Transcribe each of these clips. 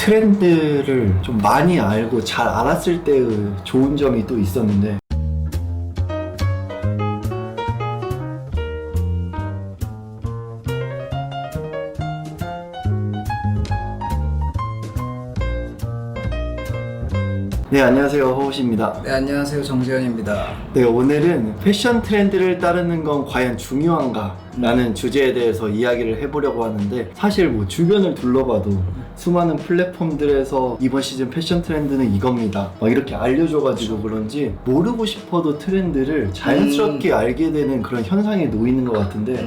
트렌드를 좀 많이 알고 잘 알았을 때의 좋은 점이 또 있었는데, 네, 안녕하세요, 허우시입니다. 네, 안녕하세요, 정재현입니다. 네, 오늘은 패션 트렌드를 따르는 건 과연 중요한가? 라는 주제에 대해서 이야기를 해보려고 하는데, 사실 뭐 주변을 둘러봐도 수많은 플랫폼들에서 이번 시즌 패션 트렌드는 이겁니다 막 이렇게 알려줘가지고 그런지 모르고 싶어도 트렌드를 자연스럽게 알게 되는 그런 현상에 놓이는 것 같은데,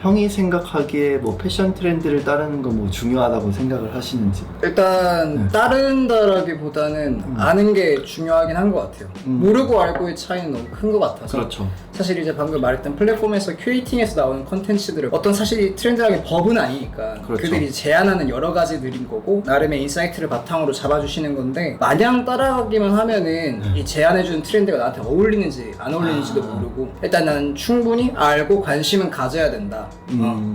형이 생각하기에 뭐 패션 트렌드를 따르는 건 뭐 중요하다고 생각을 하시는지? 일단 따른다라기보다는 아는 게 중요하긴 한 것 같아요. 모르고 알고의 차이는 너무 큰 것 같아서. 그렇죠. 사실 이제 방금 말했던 플랫폼에서 큐레이팅에서 나오는 컨텐츠들을 어떤 사실 트렌드라는 법은 아니니까 그렇죠. 그들이 제안하는 여러 가지들인 거고 나름의 인사이트를 바탕으로 잡아주시는 건데, 마냥 따라가기만 하면은 이 제안해주는 트렌드가 나한테 어울리는지 안 어울리는지도 모르고 일단 나는 충분히 알고 관심은 가져야 된다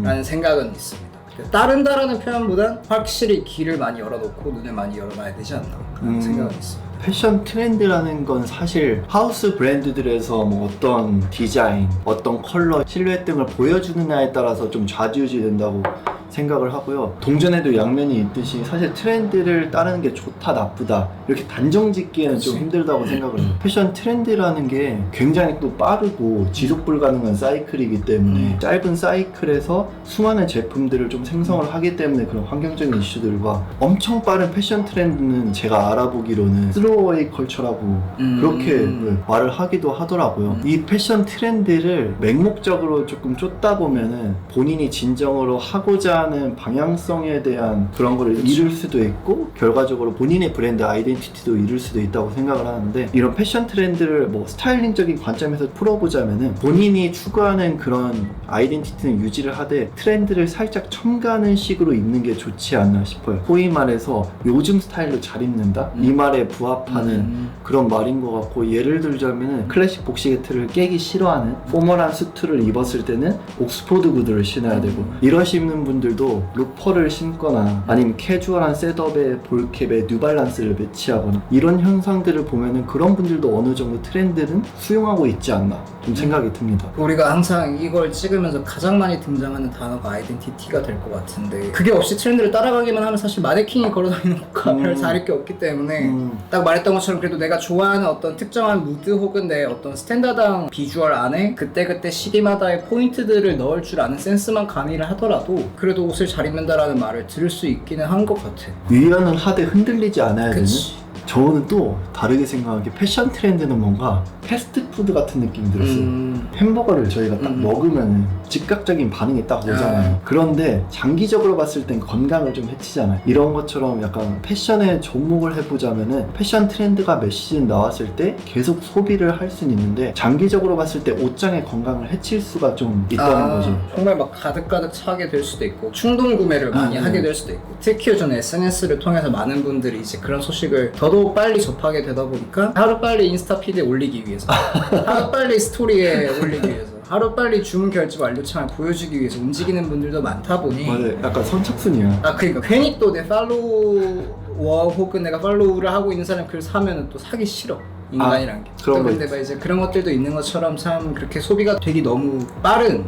라는 생각은 있습니다. 따른다라는 표현보단 확실히 귀를 많이 열어놓고 눈을 많이 열어놔야 되지 않나 라는 생각은 있습니다. 패션 트렌드라는 건 사실 하우스 브랜드들에서 뭐 어떤 디자인, 어떤 컬러, 실루엣 등을 보여주느냐에 따라서 좀 좌지우지 된다고 생각을 하고요. 동전에도 양면이 있듯이 사실 트렌드를 따르는 게 좋다 나쁘다 이렇게 단정 짓기에는 좀 힘들다고 생각을 해요. 패션 트렌드라는 게 굉장히 또 빠르고 지속 불가능한 사이클이기 때문에 짧은 사이클에서 수많은 제품들을 좀 생성을 하기 때문에 그런 환경적인 이슈들과 엄청 빠른 패션 트렌드는 제가 알아보기로는 슬로우웨이 컬처라고 그렇게 말을 하기도 하더라고요. 이 패션 트렌드를 맹목적으로 조금 쫓다 보면은 본인이 진정으로 하고자 하는 방향성에 대한 그런 거를 잃을 수도 있고, 결과적으로 본인의 브랜드 아이덴티티도 잃을 수도 있다고 생각을 하는데, 이런 패션 트렌드를 뭐 스타일링적인 관점에서 풀어보자면은 본인이 추구하는 그런 아이덴티티는 유지를 하되 트렌드를 살짝 첨가하는 식으로 입는 게 좋지 않나 싶어요. 소위 말해서 요즘 스타일로 잘 입는다? 이 말에 부합하는 그런 말인 것 같고, 예를 들자면은 클래식 복시게트를 깨기 싫어하는 포멀한 수트를 입었을 때는 옥스포드 구두를 신어야 되고, 이러시는 분들도 로퍼를 신거나 아니면 캐주얼한 셋업에 볼캡에 뉴발란스를 매치하거나 이런 현상들을 보면은 그런 분들도 어느 정도 트렌드는 수용하고 있지 않나 좀 생각이 듭니다. 우리가 항상 이걸 찍으면서 가장 많이 등장하는 단어가 아이덴티티가 될 것 같은데, 그게 없이 트렌드를 따라가기만 하면 사실 마네킹이 걸어다니는 것과 별 다를 게 없기 때문에 딱 말했던 것처럼 그래도 내가 좋아하는 어떤 특정한 무드 혹은 내 어떤 스탠다드한 비주얼 안에 그때그때 시기마다의 포인트들을 넣을 줄 아는 센스만 가미를 하더라도 그래도 옷을 잘 입는다라는 말을 들을 수 있기는 한 것 같아. 위안은 하되 흔들리지 않아야 그치. 되는? 저는 또 다르게 생각하는 게 패션 트렌드는 뭔가 패스트푸드 같은 느낌이 들었어요. 햄버거를 저희가 딱 먹으면 즉각적인 반응이 딱 오잖아요. 그런데 장기적으로 봤을 땐 건강을 좀 해치잖아요. 이런 것처럼 약간 패션에 접목을 해보자면은 패션 트렌드가 몇 시즌 나왔을 때 계속 소비를 할 수는 있는데 장기적으로 봤을 때 옷장의 건강을 해칠 수가 좀 있다는 거죠. 정말 막 가득가득 차게 될 수도 있고 충동 구매를 많이 하게 될 수도 있고, 특히 요즘 SNS를 통해서 많은 분들이 이제 그런 소식을 더더욱 빨리 접하게 되다 보니까 하루빨리 인스타 피드에 올리기 위해서 하루빨리 스토리에 올리기 위해서 하루빨리 주문 결제 완료창을 보여주기 위해서 움직이는 분들도 많다 보니, 맞아요. 약간 선착순이야. 그러니까 괜히 또 내 팔로워 혹은 내가 팔로우를 하고 있는 사람 글 사면은 또 사기 싫어. 인간이란 게. 그런 근데 막 이제 그런 것들도 있는 것처럼 참 그렇게 소비가 되기 너무 빠른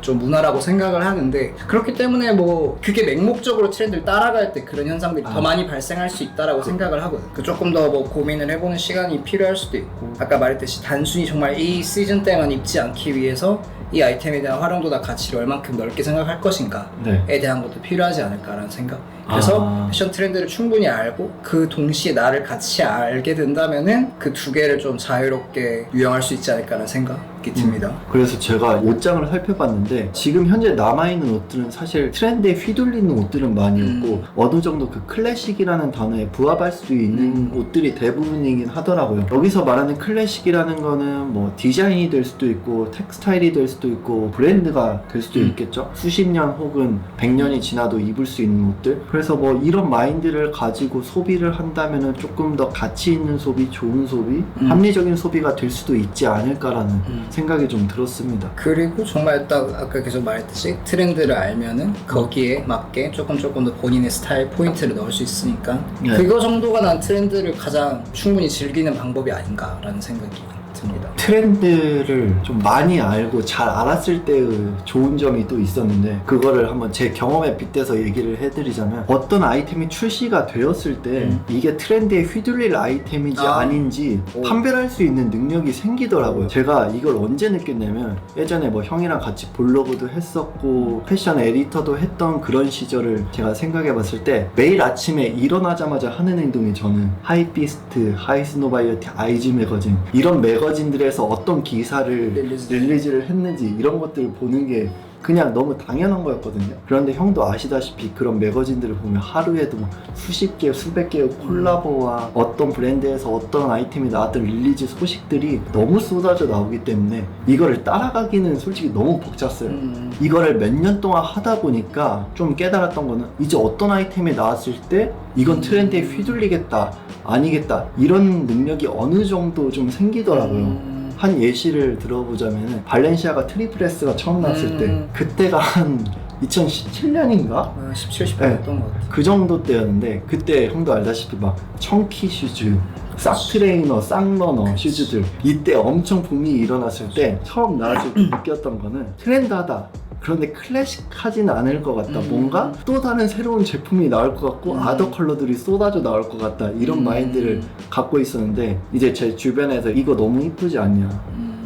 좀 문화라고 생각을 하는데, 그렇기 때문에 뭐 그게 맹목적으로 트렌드를 따라갈 때 그런 현상들이 더 많이 발생할 수 있다라고 생각을 하거든. 조금 더 뭐 고민을 해보는 시간이 필요할 수도 있고, 아까 말했듯이 단순히 정말 이 시즌 때만 입지 않기 위해서 이 아이템에 대한 활용도나 가치를 얼만큼 넓게 생각할 것인가에 대한 것도 필요하지 않을까라는 생각. 그래서 패션 트렌드를 충분히 알고 그 동시에 나를 같이 알게 된다면은 그 두 개를 좀 자유롭게 유용할 수 있지 않을까라는 생각이 듭니다. 그래서 제가 옷장을 살펴봤는데 지금 현재 남아있는 옷들은 사실 트렌드에 휘둘리는 옷들은 많이 없고 어느 정도 그 클래식이라는 단어에 부합할 수 있는 옷들이 대부분이긴 하더라고요. 여기서 말하는 클래식이라는 거는 뭐 디자인이 될 수도 있고 텍스타일이 될 수도 있고 브랜드가 될 수도 있겠죠. 수십 년 혹은 100년이 지나도 입을 수 있는 옷들. 그래서 뭐 이런 마인드를 가지고 소비를 한다면은 조금 더 가치 있는 소비, 좋은 소비, 합리적인 소비가 될 수도 있지 않을까라는 생각이 좀 들었습니다. 그리고 정말 딱 아까 계속 말했듯이 트렌드를 알면은 거기에 맞게 조금 더 본인의 스타일 포인트를 넣을 수 있으니까 네. 그거 정도가 난 트렌드를 가장 충분히 즐기는 방법이 아닌가라는 생각이 듭니다. 트렌드를 좀 많이 알고 잘 알았을 때의 좋은 점이 또 있었는데, 그거를 한번 제 경험에 빗대서 얘기를 해드리자면, 어떤 아이템이 출시가 되었을 때 이게 트렌드에 휘둘릴 아이템인지 아닌지 판별할 수 있는 능력이 생기더라고요. 제가 이걸 언제 느꼈냐면, 예전에 뭐 형이랑 같이 블로그도 했었고 패션 에디터도 했던 그런 시절을 제가 생각해 봤을 때, 매일 아침에 일어나자마자 하는 행동이 저는 하이피스트, 하이스노바이어티, 아이즈 매거진 이런 매거진들에서 어떤 기사를 릴리즈를 했는지 이런 것들을 보는 게 그냥 너무 당연한 거였거든요. 그런데 형도 아시다시피 그런 매거진들을 보면 하루에도 뭐 수십 개, 수백 개의 콜라보와 어떤 브랜드에서 어떤 아이템이 나왔던 릴리즈 소식들이 너무 쏟아져 나오기 때문에 이거를 따라가기는 솔직히 너무 벅찼어요. 이거를 몇 년 동안 하다 보니까 좀 깨달았던 거는, 이제 어떤 아이템이 나왔을 때 이건 트렌드에 휘둘리겠다, 아니겠다, 이런 능력이 어느 정도 좀 생기더라고요. 한 예시를 들어보자면, 발렌시아가 트리플 S가 처음 나왔을 때, 그때가 한 2017년인가? 17, 18년 것 같아. 그 정도 때였는데, 그때 형도 알다시피 막 청키 슈즈, 싹 트레이너, 싹러너 슈즈들, 이때 엄청 붐이 일어났을 때 처음 나왔을 때 느꼈던 거는, 트렌드하다, 그런데 클래식하진 않을 것 같다, 뭔가 또 다른 새로운 제품이 나올 것 같고 아더 컬러들이 쏟아져 나올 것 같다, 이런 마인드를 갖고 있었는데, 이제 제 주변에서 이거 너무 이쁘지 않냐,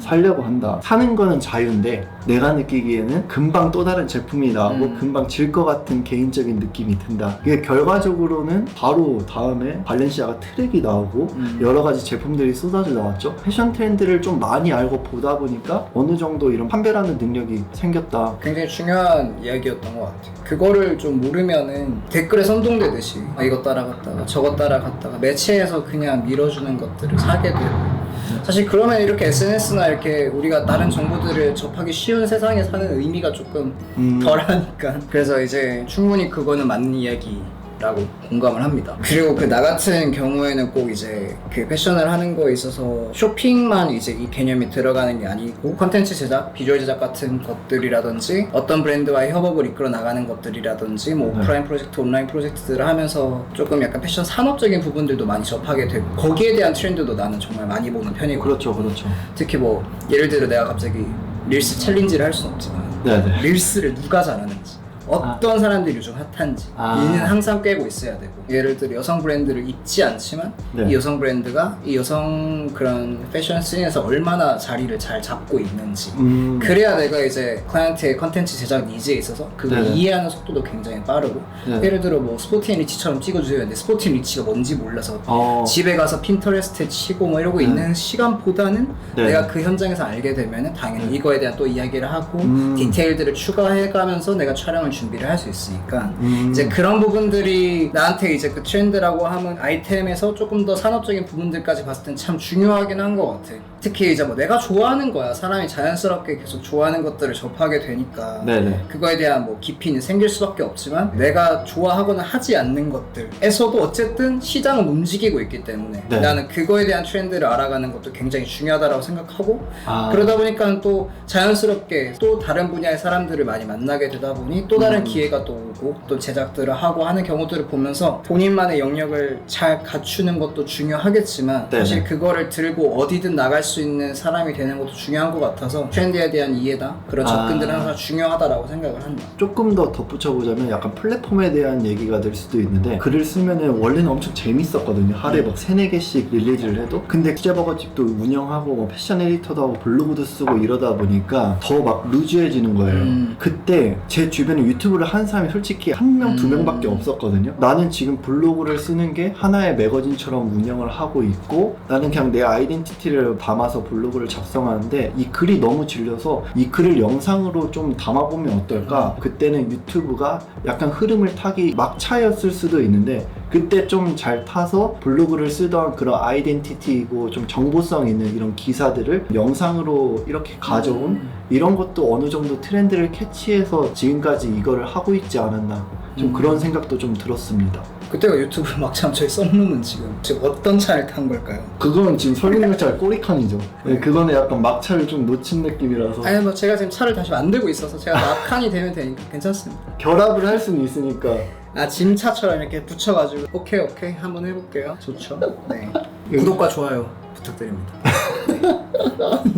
살려고 한다. 사는 거는 자유인데 내가 느끼기에는 금방 또 다른 제품이 나오고 금방 질 것 같은 개인적인 느낌이 든다. 이게 결과적으로는 바로 다음에 발렌시아가 트랙이 나오고 여러 가지 제품들이 쏟아져 나왔죠. 패션 트렌드를 좀 많이 알고 보다 보니까 어느 정도 이런 판별하는 능력이 생겼다. 굉장히 중요한 이야기였던 것 같아요. 그거를 좀 모르면은 댓글에 선동되듯이 이거 따라갔다가 저거 따라갔다가 매체에서 그냥 밀어주는 것들을 사게 되고, 사실 그러면 이렇게 SNS나 이렇게 우리가 다른 정보들을 접하기 쉬운 세상에 사는 의미가 조금 덜하니까, 그래서 이제 충분히 그거는 맞는 이야기라고 공감을 합니다. 그리고 그 나 같은 경우에는 꼭 이제 그 패션을 하는 거에 있어서 쇼핑만 이제 이 개념이 들어가는 게 아니고, 컨텐츠 제작, 비주얼 제작 같은 것들이라든지 어떤 브랜드와의 협업을 이끌어 나가는 것들이라든지 뭐 오프라인 프로젝트, 온라인 프로젝트들을 하면서 조금 약간 패션 산업적인 부분들도 많이 접하게 되고, 거기에 대한 트렌드도 나는 정말 많이 보는 편이고. 그렇죠, 그렇죠. 특히 뭐 예를 들어 내가 갑자기 릴스 챌린지를 할 수는 없지만, 네네. 릴스를 누가 잘하는지, 어떤 사람들이 요즘 핫한지 이는 항상 꿰고 있어야 되고, 예를 들어 여성 브랜드를 입지 않지만 이 여성 브랜드가 이 여성 그런 패션 씬에서 얼마나 자리를 잘 잡고 있는지, 그래야 내가 이제 클라이언트의 컨텐츠 제작 니즈에 있어서 그걸 이해하는 속도도 굉장히 빠르고, 예를 들어 뭐 스포티 앤 리치처럼 찍어주세요 했는데 스포티 앤 리치가 뭔지 몰라서 집에 가서 핀터레스트에 치고 뭐 이러고 있는 시간보다는 내가 그 현장에서 알게 되면은 당연히 이거에 대한 또 이야기를 하고 디테일들을 추가해가면서 내가 촬영을 준비를 할 수 있으니까, 이제 그런 부분들이 나한테 이제 그 트렌드라고 하면 아이템에서 조금 더 산업적인 부분들까지 봤을 땐 참 중요하긴 한 것 같아. 특히 이제 뭐 내가 좋아하는 거야, 사람이 자연스럽게 계속 좋아하는 것들을 접하게 되니까 그거에 대한 뭐 깊이는 생길 수밖에 없지만, 내가 좋아하거나 하지 않는 것들에서도 어쨌든 시장은 움직이고 있기 때문에 나는 그거에 대한 트렌드를 알아가는 것도 굉장히 중요하다고 생각하고, 그러다 보니까 또 자연스럽게 또 다른 분야의 사람들을 많이 만나게 되다 보니 또 다른 기회가 또 오고 또 제작들을 하고 하는 경우들을 보면서 본인만의 영역을 잘 갖추는 것도 중요하겠지만, 사실 그거를 들고 어디든 나갈 수 있는 사람이 되는 것도 중요한 것 같아서 트렌드에 대한 이해다, 그런 접근들은 항상 중요하다라고 생각을 한다. 조금 더 덧붙여보자면 약간 플랫폼에 대한 얘기가 될 수도 있는데, 글을 쓰면은 원래는 엄청 재밌었거든요. 하루에 막 3-4개씩 릴리즈를 해도. 근데 수제버거집도 운영하고 뭐 패션 에디터도 하고 블로그도 쓰고 이러다 보니까 더 막 루즈해지는 거예요. 그때 제 주변에 유튜브를 하는 사람이 솔직히 1명, 2명밖에 없었거든요. 나는 지금 블로그를 쓰는 게 하나의 매거진처럼 운영을 하고 있고, 나는 그냥 내 아이덴티티를 담아서 블로그를 작성하는데, 이 글이 너무 질려서 이 글을 영상으로 좀 담아보면 어떨까? 그때는 유튜브가 약간 흐름을 타기 막차였을 수도 있는데, 그때 좀 잘 타서 블로그를 쓰던 그런 아이덴티티이고 좀 정보성 있는 이런 기사들을 영상으로 이렇게 가져온 이런 것도 어느 정도 트렌드를 캐치해서 지금까지 이거를 하고 있지 않았나 좀 그런 생각도 좀 들었습니다. 그때가 유튜브 막참 저희 썸룸은 지금 어떤 차를 탄 걸까요? 그건 지금 설국열차 꼬리칸이죠. 네, 그거는 약간 막차를 좀 놓친 느낌이라서 아니 뭐 제가 지금 차를 다시 만들고 있어서 제가 막칸이 되면 되니까 괜찮습니다. 결합을 할 수는 있으니까. 아 짐차처럼 이렇게 붙여가지고 오케이 한번 해볼게요. 좋죠. 네. 구독과 좋아요 부탁드립니다.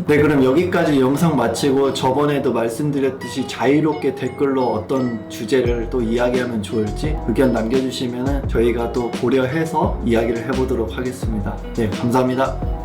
네, 그럼 여기까지 영상 마치고 저번에도 말씀드렸듯이 자유롭게 댓글로 어떤 주제를 또 이야기하면 좋을지 의견 남겨주시면 저희가 또 고려해서 이야기를 해보도록 하겠습니다. 네, 감사합니다.